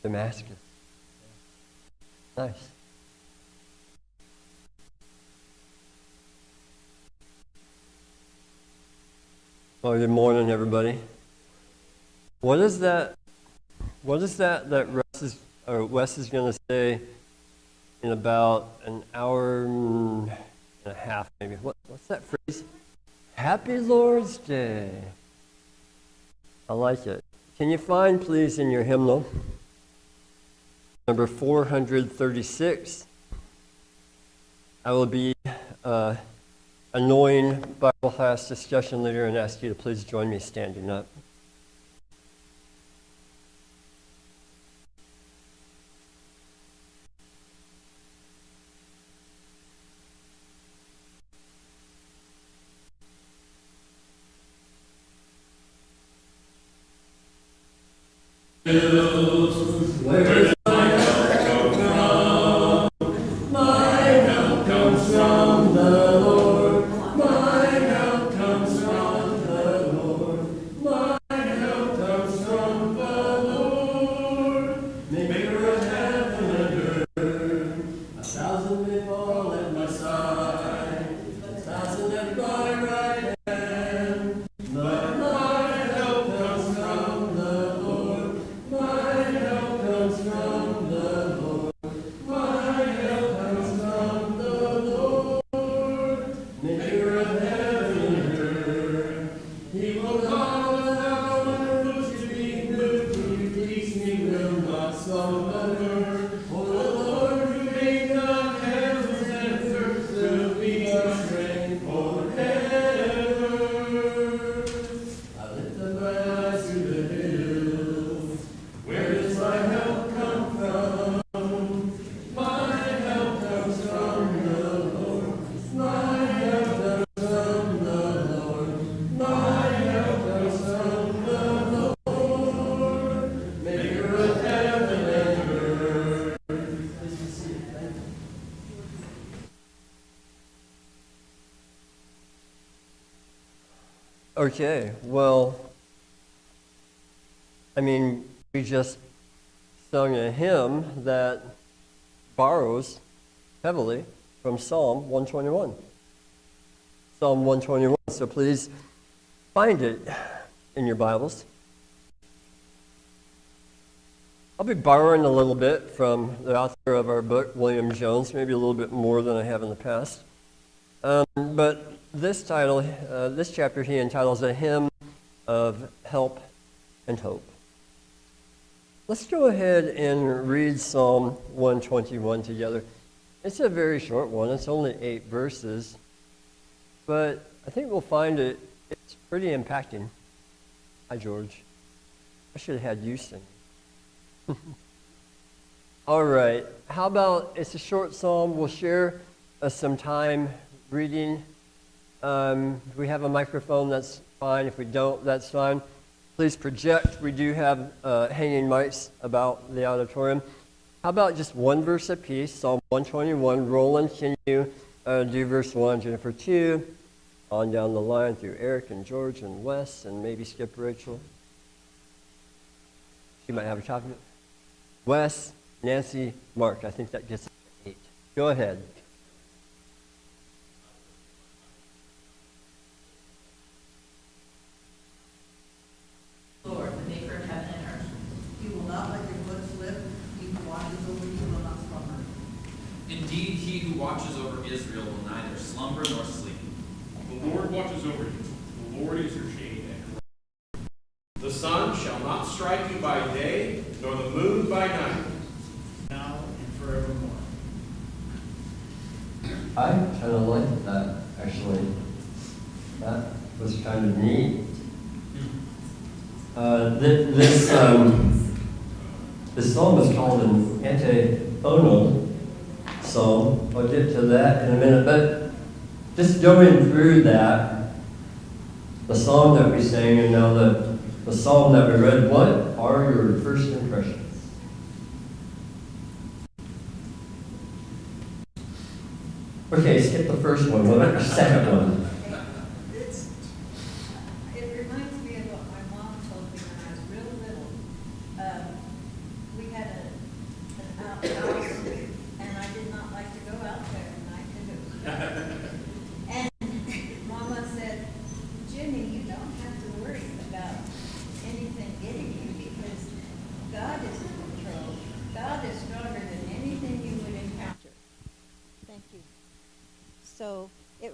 Damascus. Nice. Well, good morning, everybody. What is that Wes is going to say in about an hour and a half, maybe? What's that phrase? Happy Lord's Day. I like it. Can you find, please, in your hymnal, number 436? I will be annoying Bible class discussion leader and ask you to please join me standing up. Where my help come from? My help comes from the Lord. My help comes from the Lord. My help comes from the Lord. Maker of heaven and earth. 1,000 may fall at my side, 1,000 at my right hand. But my help comes from the Lord. My help comes from the Lord. My help comes from the Lord. Maker of heaven and earth. He will not allow my foot to be moved. Who keeps me will not slumber. For the Lord who made the heavens and earth will be our strength forever. I lift up my eyes to the hills. Where does my help come from? My help comes from the Lord. My help comes from the Lord. My help comes from the Lord. Maker of heaven and earth. Okay, well, we just sung a hymn that borrows heavily from Psalm 121. Psalm 121, so please find it in your Bibles. I'll be borrowing a little bit from the author of our book, William Jones, maybe a little bit more than I have in the past. But this chapter he entitles A Hymn of Help and Hope. Let's go ahead and read Psalm 121 together. It's a very short one. It's only 8 verses. But I think we'll find it's pretty impacting. Hi, George. I should have had you sing. All right. How about, it's a short psalm. We'll share some time reading. If we have a microphone, that's fine. If we don't, that's fine. Please project. We do have hanging mics about the auditorium. How about just one verse apiece? Psalm 121. Roland, can you do verse 1, Jennifer 2, on down the line through Eric and George and Wes and maybe skip Rachel. She might have a copy. Wes, Nancy, Mark. I think that gets 8. Go ahead. Lord, the maker of heaven and earth. You will not let your foot slip. He who watches over you will not slumber. Indeed, he who watches over Israel will neither slumber nor sleep. The Lord watches over you. The Lord is your shade and your light. The sun shall not strike you by day, nor the moon by night. Now and forevermore. I kind of liked that, actually. That was kind of neat. This psalm is called an antiphonal psalm. I'll get to that in a minute. But just going through that, the psalm that we sang and now the psalm that we read, what are your first impressions? Okay, skip the first one. What about the second one? It reminds me of what my mom told me when I was real little. We had a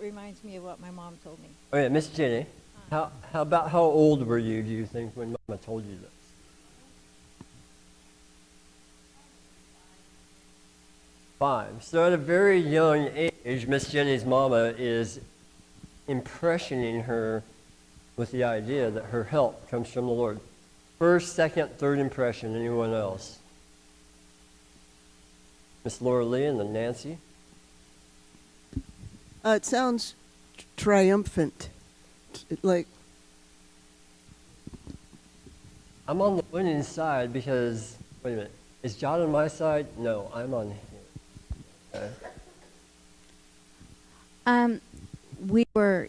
reminds me of what my mom told me. Okay, Miss Jenny, how old were you, do you think, when Mama told you this? 5. So at a very young age, Miss Jenny's mama is impressioning her with the idea that her help comes from the Lord. First, second, third impression, anyone else? Miss Laura Lee and then Nancy? It sounds triumphant. Like, I'm on the winning side because, wait a minute, is John on my side? No, I'm on his. Okay. We were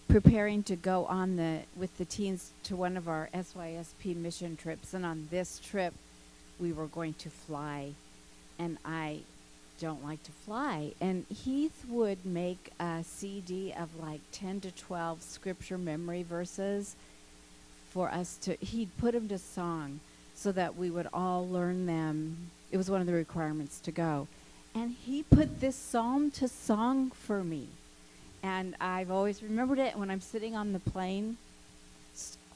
preparing to go on with the teens to one of our SYSP mission trips, and on this trip, we were going to fly, and I don't like to fly. And Heath would make a CD of like 10 to 12 scripture memory verses for us to, he'd put them to song so that we would all learn them. It was one of the requirements to go. And he put this psalm to song for me. And I've always remembered it when I'm sitting on the plane,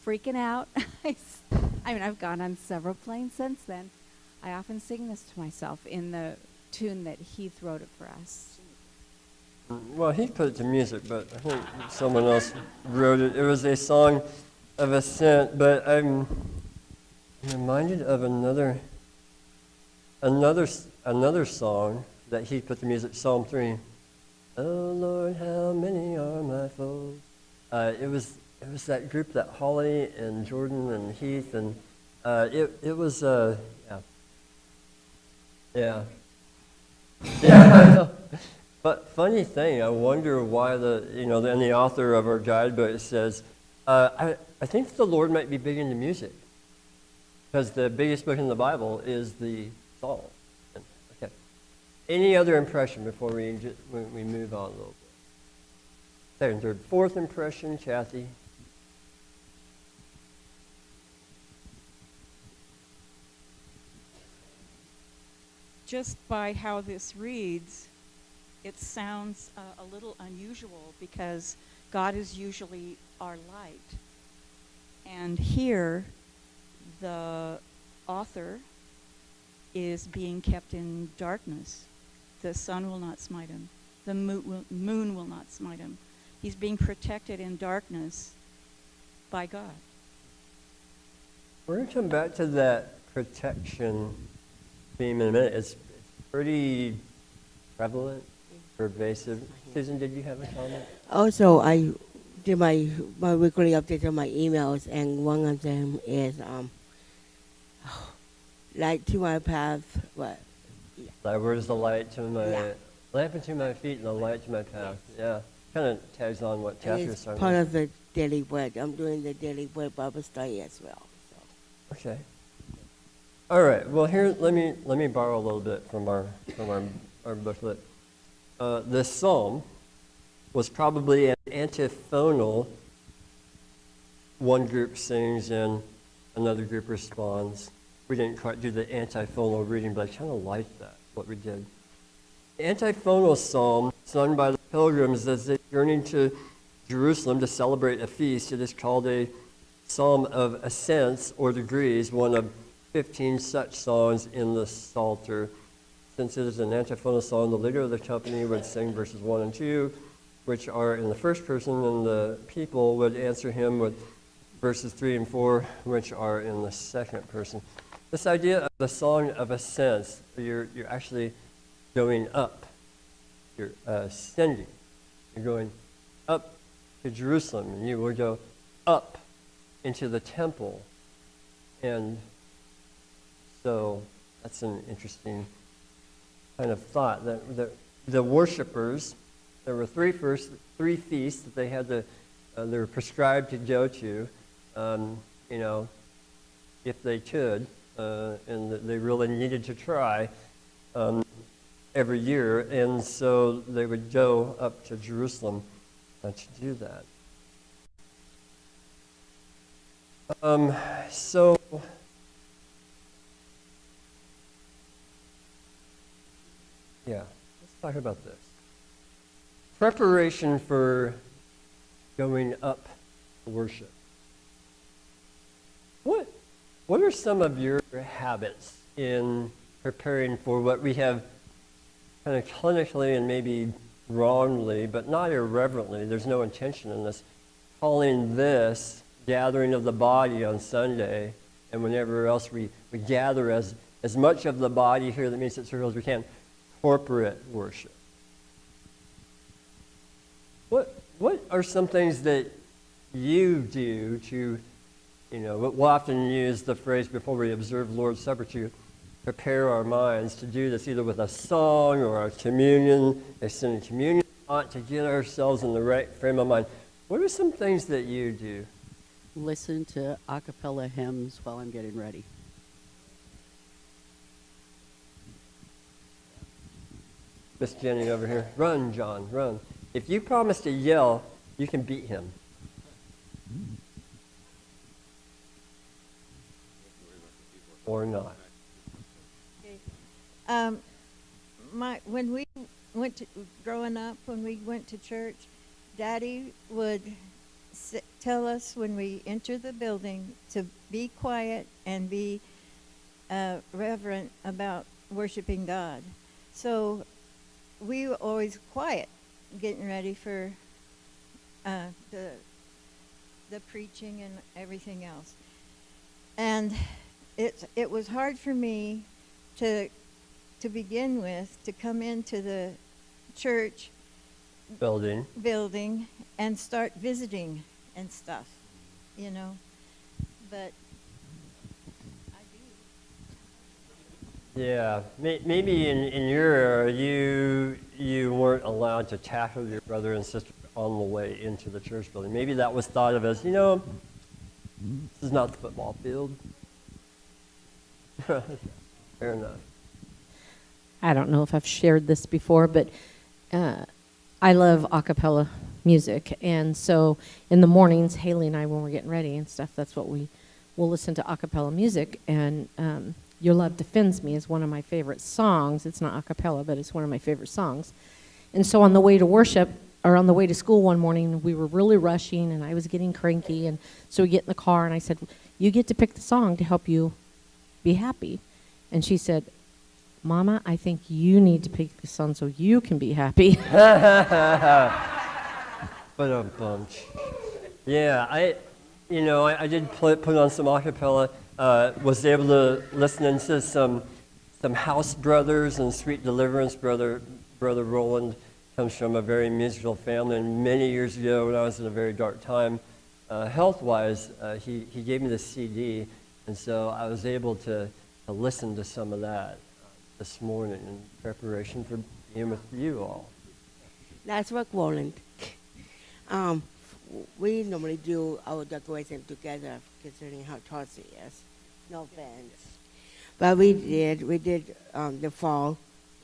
freaking out. I mean, I've gone on several planes since then. I often sing this to myself in the tune that Heath wrote it for us. Well, he put it to music, but I think someone else wrote it. It was a song of ascent, but I'm reminded of another song that he put to music, Psalm 3. Oh Lord, how many are my foes? It was that group that Holly and Jordan and Heath and it was yeah. But funny thing, I wonder why and the author of our guidebook says, I think the Lord might be big into music, because the biggest book in the Bible is the Psalms. Okay. Any other impression before we move on a little bit? Second, third, fourth impression, Kathy. Just by how this reads, it sounds a little unusual because God is usually our light. And here, the author is being kept in darkness. The sun will not smite him. The moon will not smite him. He's being protected in darkness by God. We're going to come back to that protection theme in a minute. It's pretty prevalent, pervasive. Susan, did you have a comment? Also, I did my weekly update on my emails, and one of them is light to my path. What? Thy word is the light to my Yeah. lamp unto my feet and the light to my path. Yeah, kind of tags on what And chapter it's is talking part about. of the daily word. I'm doing the daily word Bible study as well. So. Okay. All right. Well, here let me borrow a little bit from our booklet. This psalm was probably an antiphonal. One group sings and another group responds. We didn't quite do the antiphonal reading, but I kind of liked that, what we did. The antiphonal psalm sung by the pilgrims as they journeyed to Jerusalem to celebrate a feast. It is called a psalm of ascents or degrees, one of 15 such songs in the Psalter. Since it is an antiphonal song, the leader of the company would sing verses 1 and 2, which are in the first person, and the people would answer him with verses 3 and 4, which are in the second person. This idea of the song of ascents, you're actually going up. You're ascending. You're going up to Jerusalem, and you will go up into the temple. And so that's an interesting kind of thought, that the worshipers, there were three feasts that they had to, they were prescribed to go to, if they could, and that they really needed to try every year, and so they would go up to Jerusalem to do that. Yeah, let's talk about this. preparation for going up to worship. What are some of your habits in preparing for what we have kind of clinically and maybe wrongly, but not irreverently, there's no intention in this, calling this gathering of the body on Sunday, and whenever else we gather as much of the body here that meets at circle as we can, corporate worship. What are some things that you do to, we'll often use the phrase before we observe Lord's Supper to prepare our minds to do this either with a song or a communion, extended communion, to get ourselves in the right frame of mind. What are some things that you do? Listen to a cappella hymns while I'm getting ready. Miss Jenny over here. Run, John, run. If you promise to yell, you can beat him. Or not. When we went to, growing up, when we went to church, Daddy would tell us when we enter the building to be quiet and be reverent about worshiping God. So we were always quiet, getting ready for the preaching and everything else. And it was hard for me to begin with, to come into the church Building and start visiting and stuff, but I do. Yeah, maybe in your era, you weren't allowed to tackle your brother and sister on the way into the church building. Maybe that was thought of as, this is not the football field. Fair enough. I don't know if I've shared this before, but I love a cappella music. And so in the mornings, Haley and I, when we're getting ready and stuff, that's what we'll listen to a cappella music. And Your Love Defends Me is one of my favorite songs. It's not a cappella, but it's one of my favorite songs. And so on the way to worship, or on the way to school one morning, we were really rushing, and I was getting cranky. And so we get in the car, and I said, you get to pick the song to help you be happy. And she said, Mama, I think you need to pick the song so you can be happy. But a bunch. Yeah, I did put on some acapella. Was able to listen into some House Brothers and Sweet Deliverance. Brother Roland comes from a very musical family, and many years ago, when I was in a very dark time, health-wise, he gave me the CD, and so I was able to listen to some of that this morning in preparation for being with you all. That's what Roland. We normally do our decoration together, considering how tall she is. No offense. But we did the fall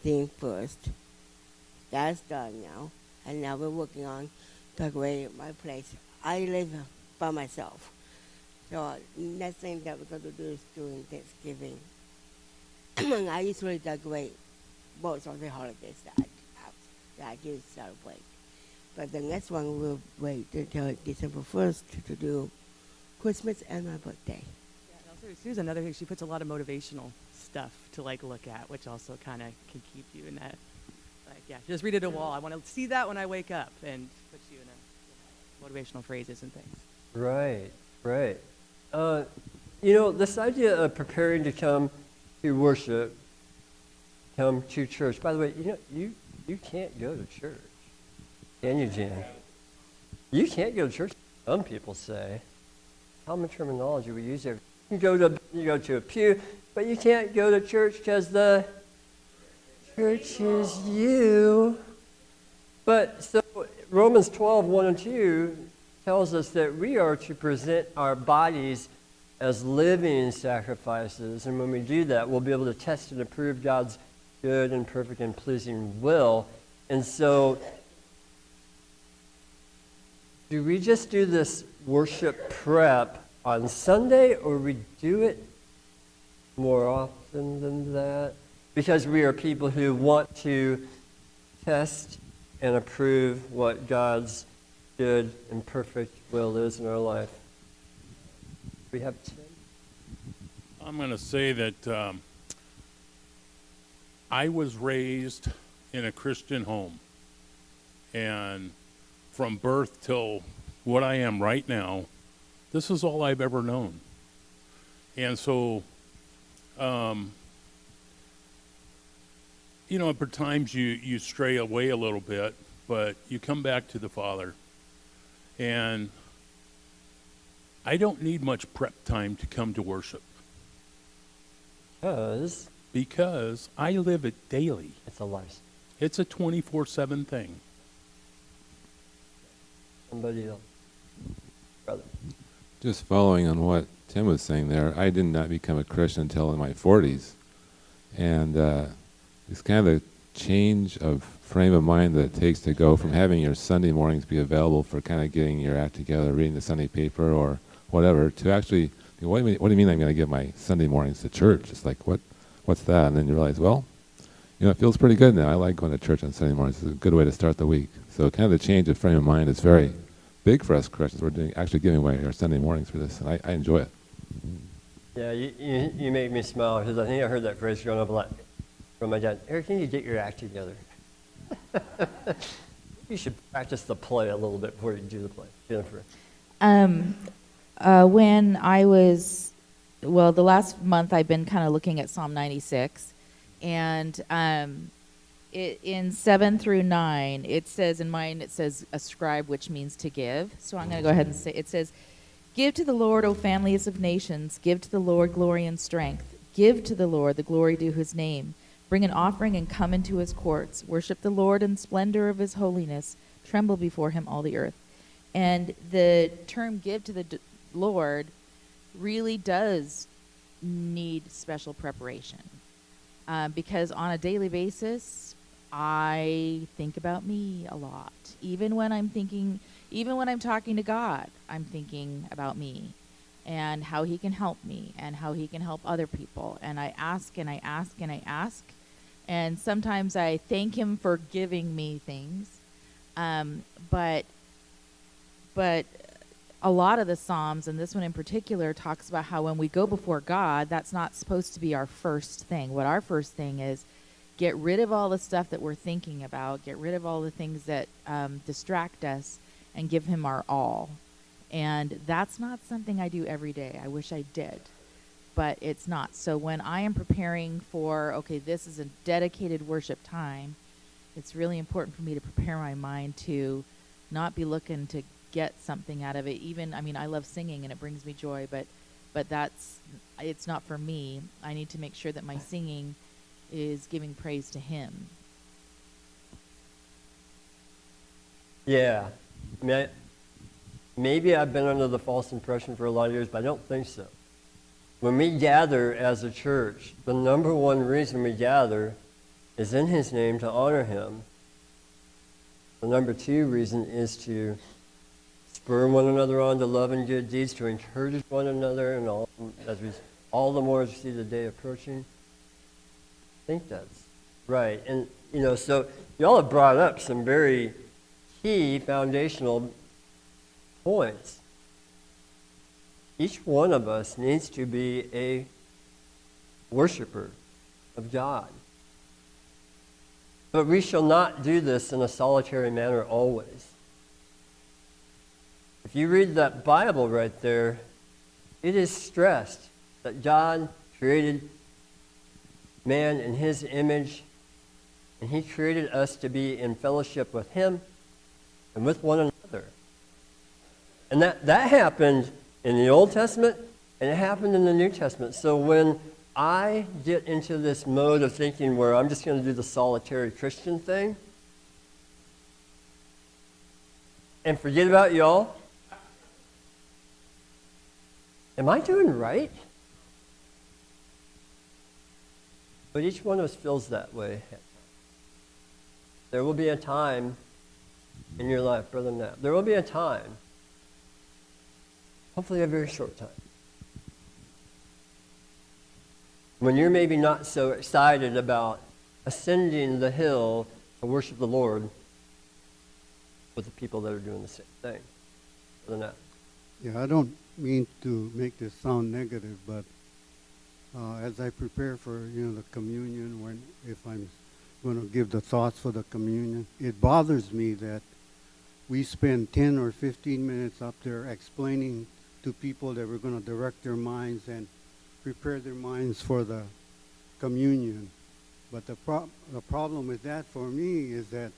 thing first. That's done now. And now we're working on decorating my place. I live by myself. So next thing that we're going to do is during Thanksgiving. I usually decorate most of the holidays that I do celebrate. But the next one we'll wait until December 1st to do Christmas and my birthday. Yeah, and also Susan, another thing, she puts a lot of motivational stuff to look at, which also kind of can keep you in that, just read it a wall. I want to see that when I wake up, and puts you in motivational phrases and things. Right. This idea of preparing to come to worship, come to church. By the way, you can't go to church. Can you, Jan? You can't go to church. Some people say. Common terminology we use there. You go to a pew, but you can't go to church because the church is you. But so Romans 12:1 and 2 tells us that we are to present our bodies as living sacrifices, and when we do that, we'll be able to test and approve God's good and perfect and pleasing will. And so, do we just do this worship prep on Sunday, or we do it more often than that? Because we are people who want to test and approve what God's good and perfect will is in our life. We have Tim. I'm going to say that I was raised in a Christian home. And from birth till what I am right now, this is all I've ever known. And so, you know, at times you stray away a little bit, but you come back to the Father. And I don't need much prep time to come to worship. Because I live it daily. It's a life. It's a 24/7 thing. Somebody else. Brother. Just following on what Tim was saying there, I did not become a Christian until in my 40s. And it's kind of a change of frame of mind that it takes to go from having your Sunday mornings be available for kind of getting your act together, reading the Sunday paper or whatever, to actually, what do you mean I'm going to give my Sunday mornings to church? It's like, what's that? And then you realize, well, you know, it feels pretty good now. I like going to church on Sunday mornings. It's a good way to start the week. So kind of the change of frame of mind is very big for us Christians. We're actually giving away our Sunday mornings for this, and I enjoy it. Yeah, you make me smile, because I think I heard that phrase growing up a lot from my dad. Eric, you need to get your act together. You should practice the play a little bit before you do the play. Jennifer. When I was, well, the last month I've been kind of looking at Psalm 96, and in 7 through 9, it says, in mine, it says ascribe, which means to give. So I'm going to go ahead and say, it says, give to the Lord, O families of nations, give to the Lord glory and strength. Give to the Lord the glory due his name. Bring an offering and come into his courts. Worship the Lord in splendor of his holiness. Tremble before him, all the earth. And the term give to the Lord really does need special preparation. Because on a daily basis, I think about me a lot. Even when I'm talking to God, I'm thinking about me and how he can help me and how he can help other people. And I ask and I ask and I ask. And sometimes I thank him for giving me things. But a lot of the Psalms, and this one in particular, talks about how when we go before God, that's not supposed to be our first thing. What our first thing is, get rid of all the stuff that we're thinking about, get rid of all the things that distract us, and give him our all. And that's not something I do every day. I wish I did, but it's not. So when I am preparing for, okay, this is a dedicated worship time, it's really important for me to prepare my mind to not be looking to get something out of it. Even, I mean, I love singing and it brings me joy, but it's not for me. I need to make sure that my singing is giving praise to him. Yeah. I mean, maybe I've been under the false impression for a lot of years, but I don't think so. When we gather as a church, the number one reason we gather is in his name, to honor him. The number two reason is to spur one another on to love and good deeds, to encourage one another, and all the more as we see the day approaching. I think that's right. And, you know, so y'all have brought up some very key foundational points. Each one of us needs to be a worshiper of God. But we shall not do this in a solitary manner always. If you read that Bible right there, it is stressed that God created man in his image, and he created us to be in fellowship with him and with one another. And that happened in the Old Testament, and it happened in the New Testament. So when I get into this mode of thinking where I'm just going to do the solitary Christian thing and forget about y'all, am I doing right? But each one of us feels that way. There will be a time in your life, Brother Knapp, there will be a time, hopefully a very short time, when you're maybe not so excited about ascending the hill to worship the Lord, with the people that are doing the same thing. Other than that. Yeah, I don't mean to make this sound negative, but as I prepare for the communion, if I'm going to give the thoughts for the communion, it bothers me that we spend 10 or 15 minutes up there explaining to people that we're going to direct their minds and prepare their minds for the communion. But the problem with that for me is that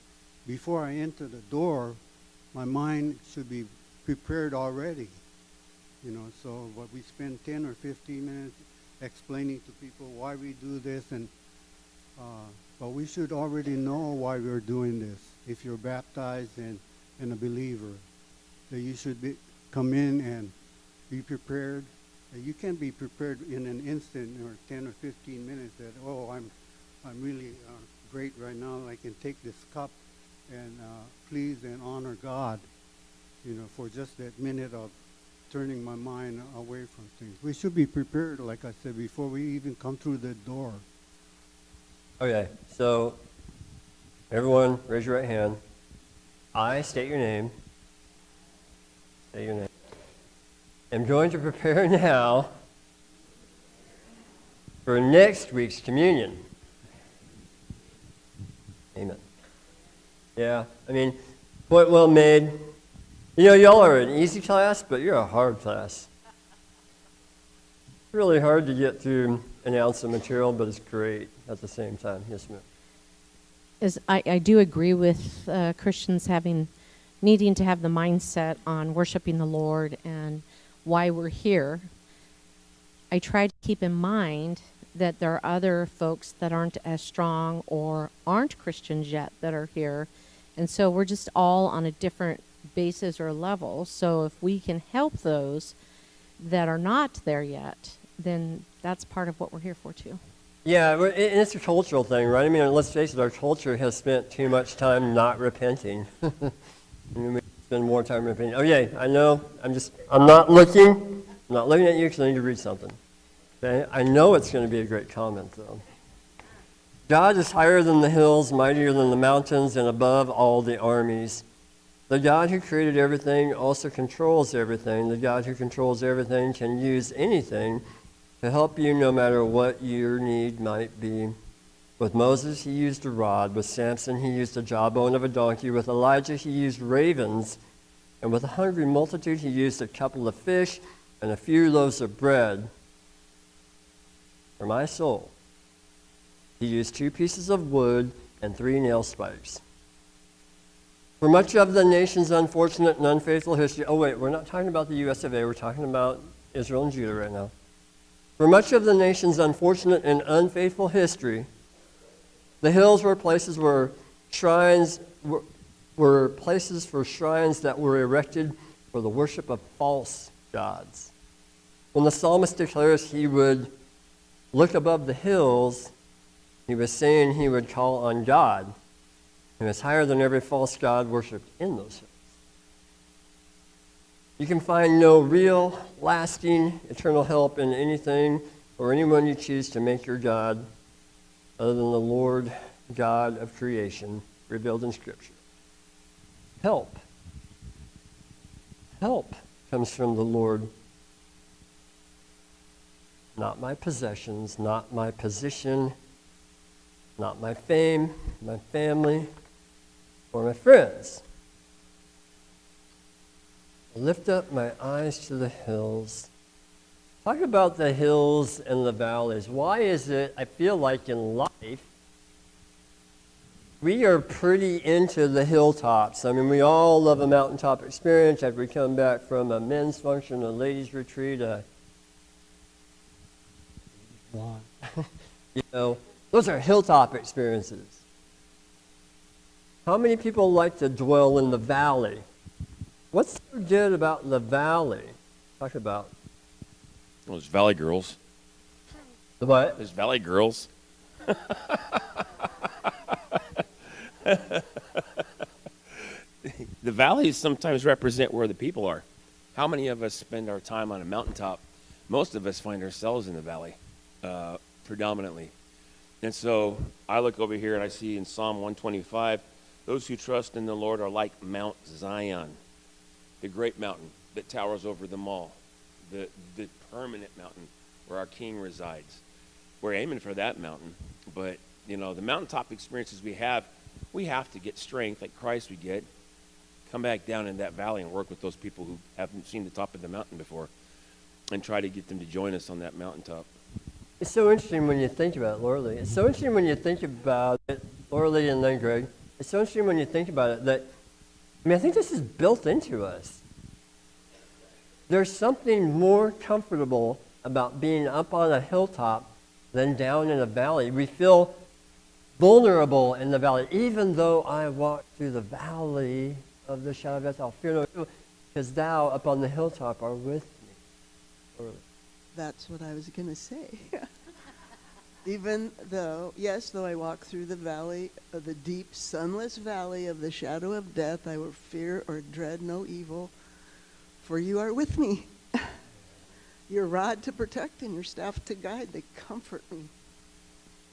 before I enter the door, my mind should be prepared already. So what we spend 10 or 15 minutes explaining to people why we do this, but we should already know why we're doing this. If you're baptized and a believer, that you should come in and be prepared. You can't be prepared in an instant or 10 or 15 minutes that, I'm really great right now. I can take this cup and please and honor God, for just that minute of turning my mind away from things. We should be prepared, like I said, before we even come through the door. Okay, so everyone raise your right hand. I state your name. Say your name. I'm going to prepare now for next week's communion. Amen. Yeah, point well made. Y'all are an easy class, but you're a hard class. It's really hard to get through an ounce of material, but it's great at the same time. Yes, ma'am. I do agree with Christians needing to have the mindset on worshiping the Lord and why we're here. I try to keep in mind that there are other folks that aren't as strong or aren't Christians yet that are here. And so we're just all on a different basis or level. So if we can help those that are not there yet, then that's part of what we're here for too. Yeah, and it's a cultural thing, right? Let's face it, our culture has spent too much time not repenting. We spend more time repenting. Oh yeah, I know, I'm not looking at you because I need to read something. Okay? I know it's going to be a great comment though. God is higher than the hills, mightier than the mountains, and above all the armies. The God who created everything also controls everything. The God who controls everything can use anything to help you no matter what your need might be. With Moses, he used a rod. With Samson, he used a jawbone of a donkey. With Elijah, he used ravens. And with a hungry multitude, he used a couple of fish and a few loaves of bread. For my soul, he used 2 pieces of wood and 3 nail spikes. For much of the nation's unfortunate and unfaithful history, we're not talking about the US of A, we're talking about Israel and Judah right now. For much of the nation's unfortunate and unfaithful history, the hills were places where shrines were places for shrines that were erected for the worship of false gods. When the psalmist declares he would look above the hills, he was saying he would call on God, who is higher than every false god worshipped in those hills. You can find no real, lasting, eternal help in anything or anyone you choose to make your God other than the Lord God of creation revealed in Scripture. Help comes from the Lord. Not my possessions, not my position, not my fame, my family, or my friends. Lift up my eyes to the hills. Talk about the hills and the valleys. Why is it, I feel like in life, we are pretty into the hilltops. We all love a mountaintop experience after we come back from a men's function, a ladies' retreat, those are hilltop experiences. How many people like to dwell in the valley? What's so good about the valley? Talk about. Well, there's valley girls. The what? There's valley girls. The valleys sometimes represent where the people are. How many of us spend our time on a mountaintop? Most of us find ourselves in the valley, predominantly. And so I look over here and I see in Psalm 125, Those who trust in the Lord are like Mount Zion, the great mountain that towers over them all, the permanent mountain where our King resides. We're aiming for that mountain, but, the mountaintop experiences we have to get strength like Christ would get, come back down in that valley and work with those people who haven't seen the top of the mountain before and try to get them to join us on that mountaintop. It's so interesting when you think about it, Laura Lee. It's so interesting when you think about it, Laura Lee and then Greg. It's so interesting when you think about it that, I think this is built into us. There's something more comfortable about being up on a hilltop than down in a valley. We feel vulnerable in the valley. Even though I walk through the valley of the shadow of death, I'll fear no evil, because thou up on the hilltop are with me. Laura Lee. That's what I was going to say. Even though, yes, though I walk through the valley of the deep, sunless valley of the shadow of death, I will fear or dread no evil, for you are with me. Your rod to protect and your staff to guide, they comfort me.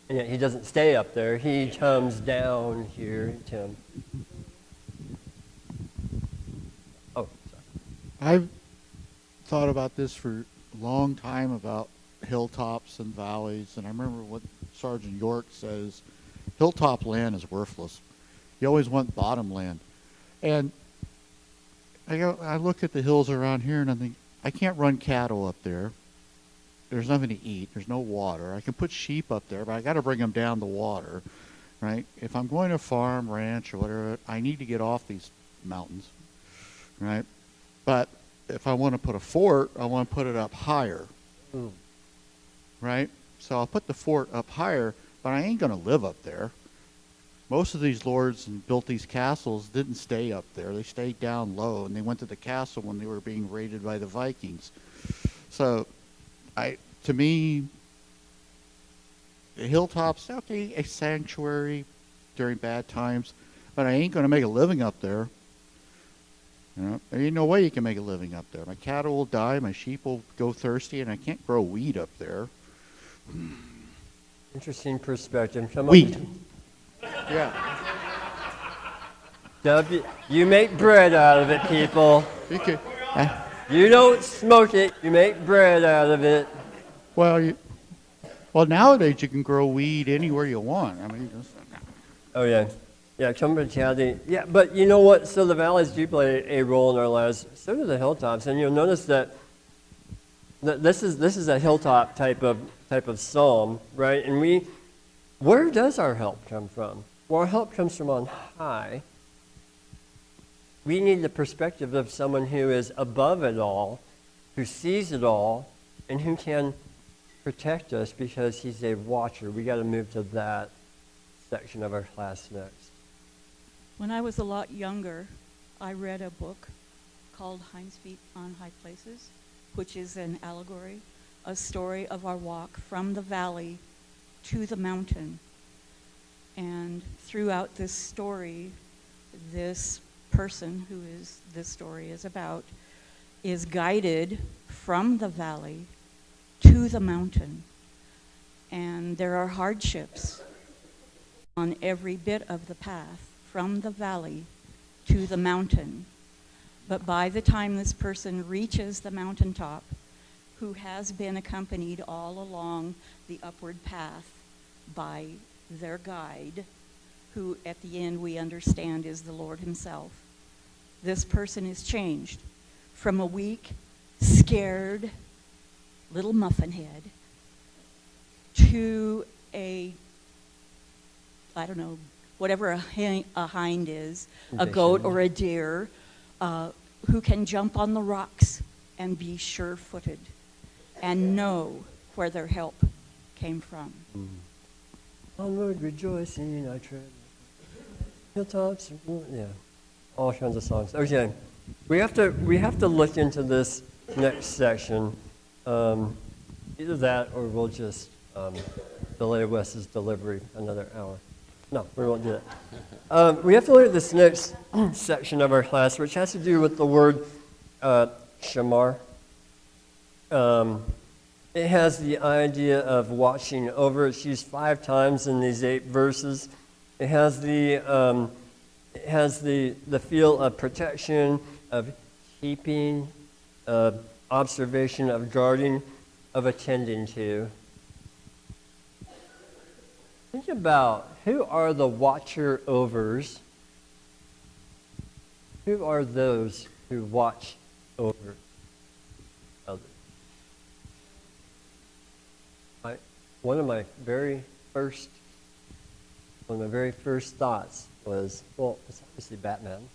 And yet he doesn't stay up there. He comes down here, Tim. Oh, sorry. I've thought about this for a long time about hilltops and valleys, and I remember what Sergeant York says, hilltop land is worthless. You always want bottom land. And I look at the hills around here and I think, I can't run cattle up there. There's nothing to eat. There's no water. I can put sheep up there, but I got to bring them down the water, right? If I'm going to farm, ranch, or whatever, I need to get off these mountains, right? But if I want to put a fort, I want to put it up higher, right? So I'll put the fort up higher, but I ain't going to live up there. Most of these lords and built these castles didn't stay up there. They stayed down low, and they went to the castle when they were being raided by the Vikings. So, to me, the hilltops, okay, a sanctuary during bad times, but I ain't going to make a living up there. There ain't no way you can make a living up there. My cattle will die, my sheep will go thirsty, and I can't grow wheat up there. Interesting perspective. Come Wheat. on. Yeah. You make bread out of it, people. Okay. You don't smoke it. You make bread out of it. Well, nowadays you can grow weed anywhere you want. Oh yeah, yeah. Cumberland County. Yeah, but you know what? So the valleys do play a role in our lives. So do the hilltops, and you'll notice that this is a hilltop type of psalm, right? And where does our help come from? Well, our help comes from on high. We need the perspective of someone who is above it all, who sees it all, and who can protect us because he's a watcher. We got to move to that section of our class next. When I was a lot younger, I read a book called Hinds Feet on High Places, which is an allegory, a story of our walk from the valley to the mountain. And throughout this story, this person who this story is about is guided from the valley to the mountain. And there are hardships on every bit of the path from the valley to the mountain. But by the time this person reaches the mountaintop, who has been accompanied all along the upward path by their guide, who at the end we understand is the Lord himself, this person is changed from a weak, scared little muffin head to I don't know, whatever a hind is, a goat or a deer, who can jump on the rocks and be sure-footed and know where their help came from. Onward, rejoicing, I tread hilltops. Yeah, all kinds of songs. Okay, we have to look into this next section. Either that, or we'll just delay Wes's delivery another hour. No, we won't do that. We have to look at this next section of our class, which has to do with the word shamar. It has the idea of watching over. It's used 5 times in these 8 verses. It has the has the feel of protection, of keeping, of observation, of guarding, of attending to. Think about who are the watcher-overs. Who are those who watch over others? One of my very first thoughts was, well, it's obviously Batman.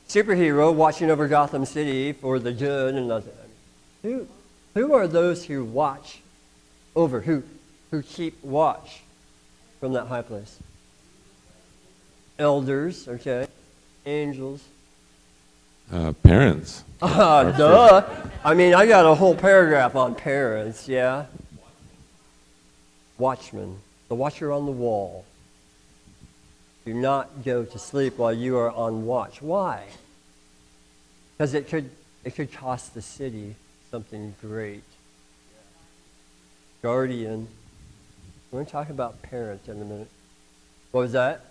Superhero watching over Gotham City for the good and nothing. Who are those who watch over, who keep watch from that high place? Elders, okay. Angels. Parents. Duh. I mean, I got a whole paragraph on parents, yeah. Watchman, the watcher on the wall. Do not go to sleep while you are on watch. Why? Because it could cost the city something great. Guardian. We're going to talk about parents in a minute. What was that?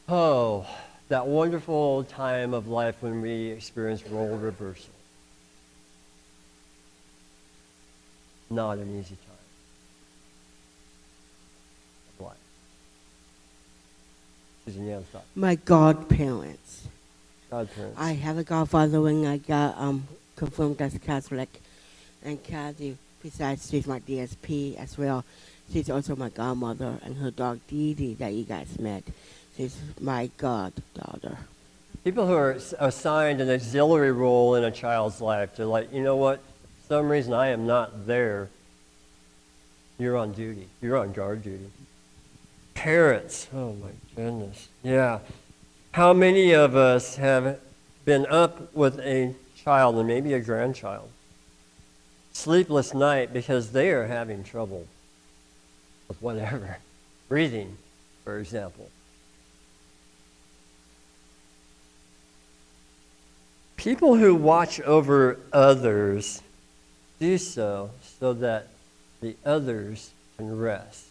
Oh, that wonderful time of life when we experience role reversal. Not an easy time of life. Susan, you have a thought? My godparents. Godparents. I have a godfather when I got confirmed as Catholic, and Kathy, besides she's my DSP as well, she's also my godmother, and her dog Dee Dee that you guys met. She's my goddaughter. People who are assigned an auxiliary role in a child's life, they're like, you know what, for some reason I am not there. You're on duty. You're on guard duty. Parents, oh my goodness. Yeah. How many of us have been up with a child and maybe a grandchild? Sleepless night because they are having trouble with whatever. Breathing, for example. People who watch over others do so that the others can rest,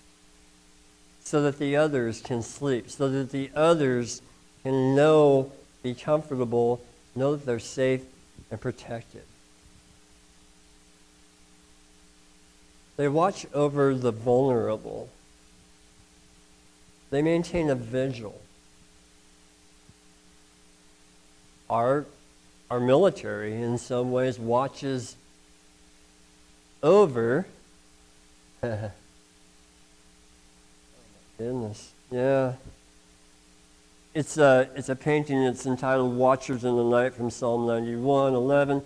so that the others can sleep, so that the others can be comfortable, know that they're safe and protected. They watch over the vulnerable. They maintain a vigil. Our military, in some ways, watches over. Oh my goodness, yeah. It's a painting. It's entitled "Watchers in the Night" from Psalm 91:11,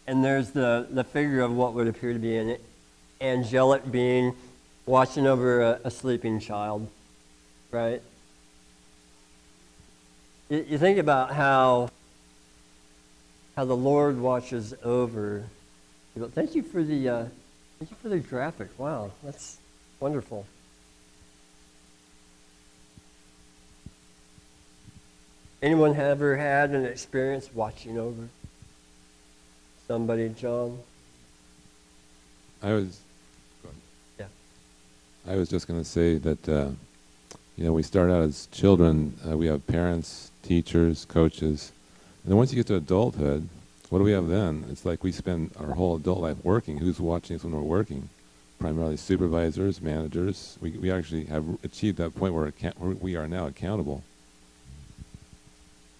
and there's the figure of what would appear to be an angelic being watching over a sleeping child, right? You think about how the Lord watches over. Thank you for the graphic. Wow, that's wonderful. Anyone ever had an experience watching over somebody, John? I was just going to say that, we start out as children, we have parents, teachers, coaches, and then once you get to adulthood, what do we have then? It's like we spend our whole adult life working. Who's watching us when we're working? Primarily supervisors, managers. We actually have achieved that point where we are now accountable.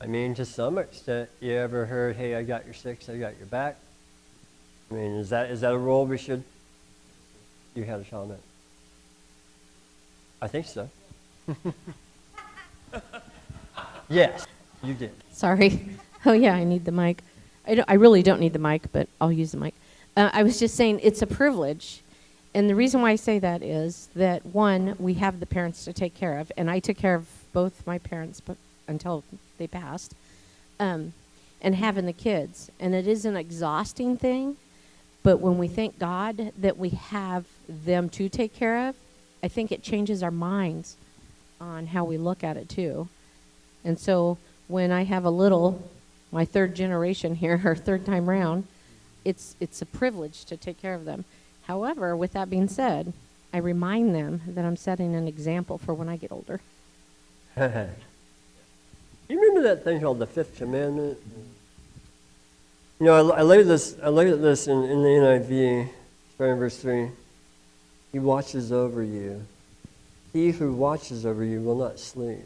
I mean, to some extent, you ever heard, hey, I got your six, I got your back? I mean, is that a role we should? You had a comment. I think so. Yes, you did. Sorry. Oh, yeah, I need the mic. I really don't need the mic, but I'll use the mic. I was just saying it's a privilege. And the reason why I say that is that, one, we have the parents to take care of. And I took care of both my parents until they passed. And having the kids. And it is an exhausting thing. But when we thank God that we have them to take care of, I think it changes our minds on how we look at it, too. And so when I have my third generation here, or third time round, it's a privilege to take care of them. However, with that being said, I remind them that I'm setting an example for when I get older. You remember that thing called the Fifth Commandment? You know, I look at this in the NIV, starting in verse 3. He watches over you. He who watches over you will not sleep.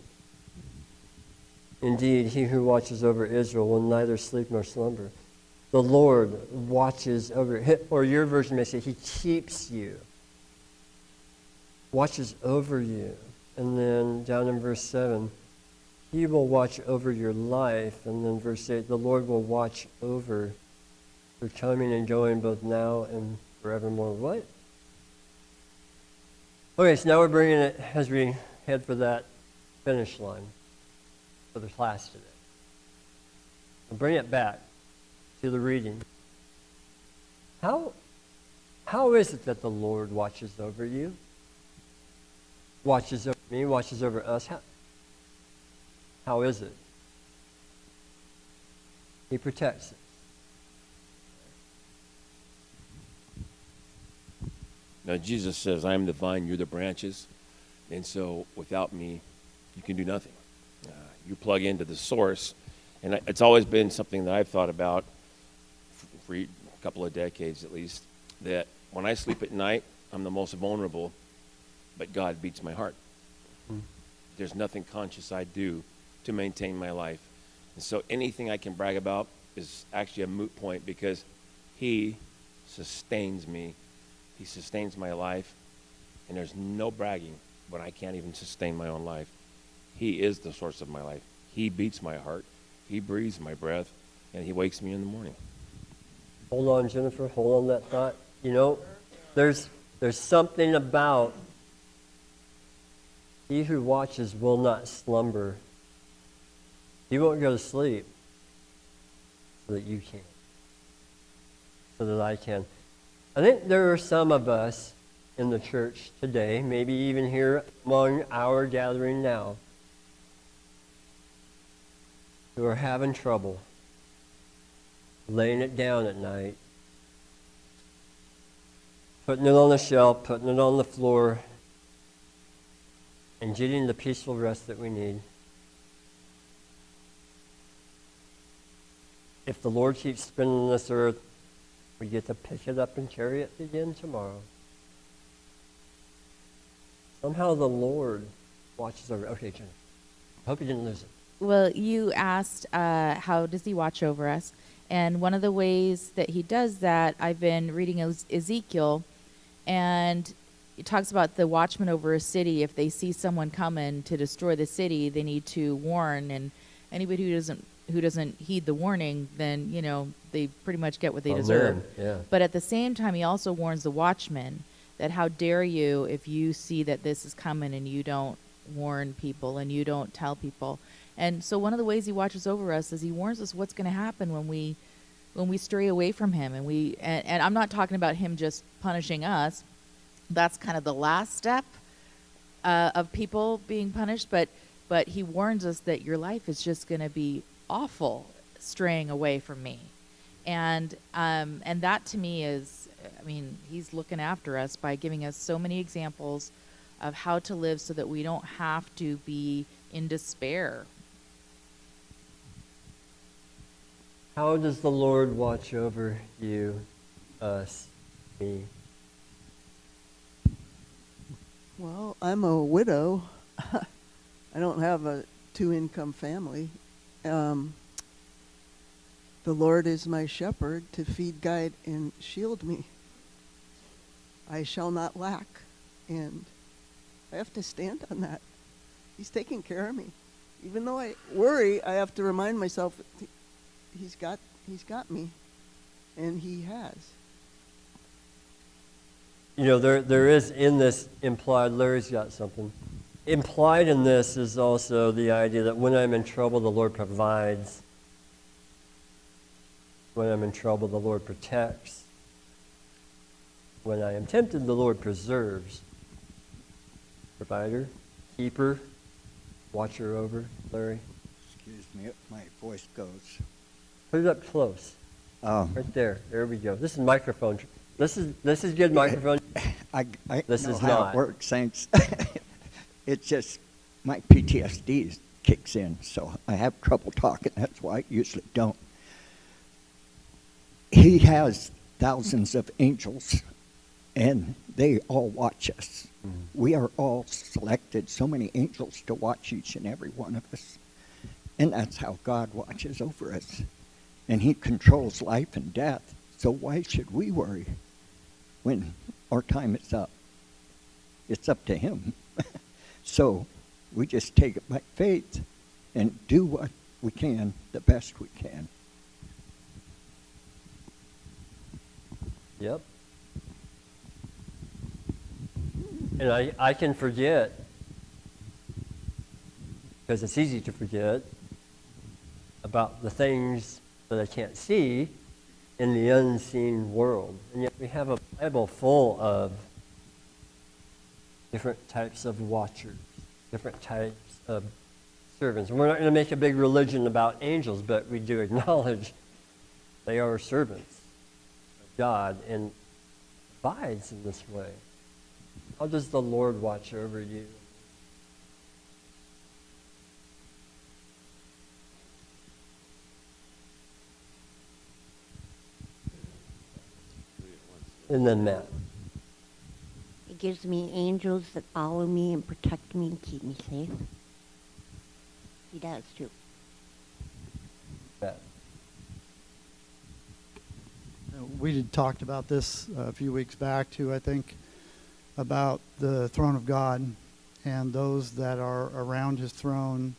Indeed, he who watches over Israel will neither sleep nor slumber. The Lord watches over, or your version may say, he keeps you. Watches over you. And then down in verse 7, he will watch over your life. And then verse 8, the Lord will watch over your coming and going both now and forevermore. What? Okay, so now we're bringing it as we head for that finish line for the class today. We'll bring it back to the reading. How is it that the Lord watches over you? Watches over me, watches over us? How is it? He protects us. Now, Jesus says, I am the vine, you're the branches. And so without me, you can do nothing. You plug into the source. And it's always been something that I've thought about for a couple of decades at least, that when I sleep at night, I'm the most vulnerable, but God beats my heart. There's nothing conscious I do to maintain my life. And so anything I can brag about is actually a moot point because he sustains me. He sustains my life. And there's no bragging when I can't even sustain my own life. He is the source of my life. He beats my heart. He breathes my breath. And he wakes me in the morning. Hold on, Jennifer. Hold on that thought. You know, there's something about he who watches will not slumber. He won't go to sleep so that you can, so that I can. I think there are some of us in the church today, maybe even here among our gathering now, who are having trouble laying it down at night, putting it on the shelf, putting it on the floor, and getting the peaceful rest that we need. If the Lord keeps spinning this earth, we get to pick it up and carry it again tomorrow. Somehow the Lord watches over. Okay, Jennifer. Hope you didn't lose it. Well, you asked, how does he watch over us? And one of the ways that he does that, I've been reading Ezekiel, and it talks about the watchman over a city. If they see someone coming to destroy the city, they need to warn. And anybody who doesn't heed the warning, then they pretty much get what they deserve. Yeah. But at the same time, he also warns the watchman that how dare you if you see that this is coming and you don't warn people and you don't tell people. And so one of the ways he watches over us is he warns us what's going to happen when we stray away from him. And I'm not talking about him just punishing us. That's kind of the last step of people being punished. But he warns us that your life is just going to be awful straying away from me. And that to me is, he's looking after us by giving us so many examples of how to live so that we don't have to be in despair. How does the Lord watch over you, us, me? Well, I'm a widow. I don't have a two-income family. The Lord is my shepherd to feed, guide, and shield me. I shall not lack. And I have to stand on that. He's taking care of me. Even though I worry, I have to remind myself he's got me. And he has. You know, there is in this implied, Larry's got something. Implied in this is also the idea that when I'm in trouble, the Lord provides. When I'm in trouble, the Lord protects. When I am tempted, the Lord preserves. Provider, keeper, watcher over. Larry? Excuse me, my voice goes. Put it up close. Oh. Right there. There we go. This is microphone. This is good microphone. I This know is how not. it works, saints. It's just my PTSD kicks in, so I have trouble talking. That's why I usually don't. He has thousands of angels, and they all watch us. We are all selected, so many angels to watch each and every one of us. And that's how God watches over us. And he controls life and death. So why should we worry when our time is up? It's up to him. So we just take it by faith and do what we can, the best we can. Yep. And I can forget, because it's easy to forget, about the things that I can't see in the unseen world. And yet we have a Bible full of different types of watchers, different types of servants. And we're not going to make a big religion about angels, but we do acknowledge they are servants of God and abides in this way. How does the Lord watch over you? And then Matt. He gives me angels that follow me and protect me and keep me safe. He does too. Matt. We had talked about this a few weeks back too, I think, about the throne of God and those that are around his throne,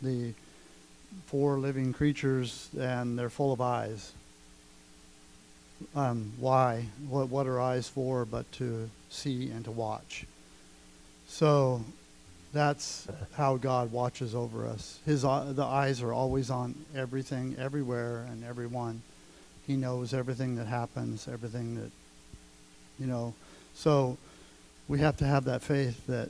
the 4 living creatures, and they're full of eyes. Why? What are eyes for but to see and to watch? So that's how God watches over us. The eyes are always on everything, everywhere, and everyone. He knows everything that happens, everything that, So we have to have that faith that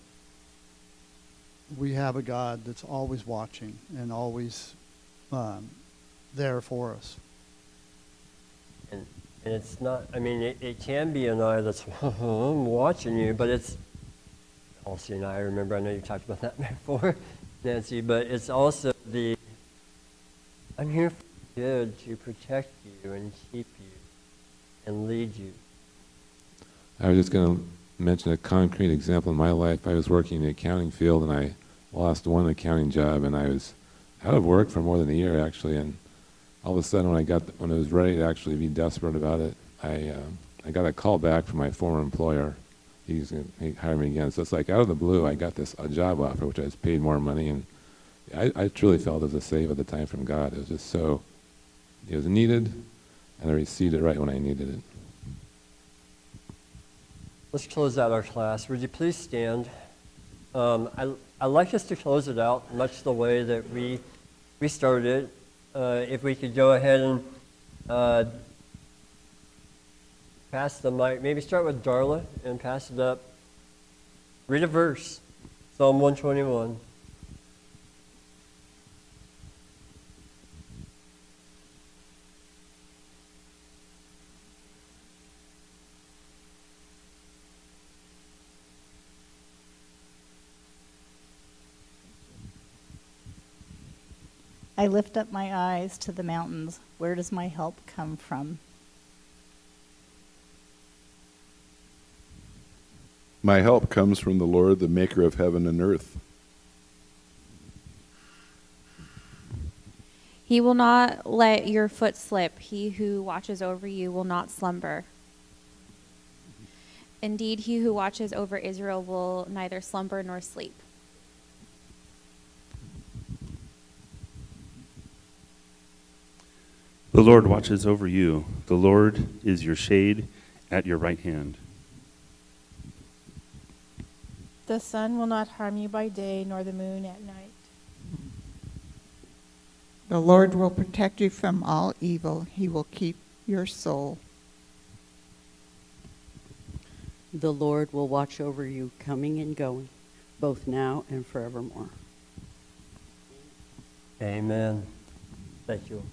we have a God that's always watching and always there for us. And it's not, it can be an eye that's watching you, but it's, all-seeing eye, I know you talked about that before, Nancy, but it's also I'm here for good, to protect you and keep you and lead you. I was just going to mention a concrete example in my life. I was working in the accounting field, and I lost one accounting job, and I was out of work for more than a year, actually, and all of a sudden, when I was ready to actually be desperate about it, I got a call back from my former employer. He hired me again. So it's like out of the blue, I got a job offer, which I was paid more money, and I truly felt it was a save at the time from God. It was just so, it was needed, and I received it right when I needed it. Let's close out our class. Would you please stand? I'd like us to close it out much the way that we started it. If we could go ahead and pass the mic, maybe start with Darla and pass it up. Read a verse, Psalm 121. I lift up my eyes to the mountains. Where does my help come from? My help comes from the Lord, the maker of heaven and earth. He will not let your foot slip. He who watches over you will not slumber. Indeed, he who watches over Israel will neither slumber nor sleep. The Lord watches over you. The Lord is your shade at your right hand. The sun will not harm you by day, nor the moon at night. The Lord will protect you from all evil. He will keep your soul. The Lord will watch over you coming and going, both now and forevermore. Amen. Thank you.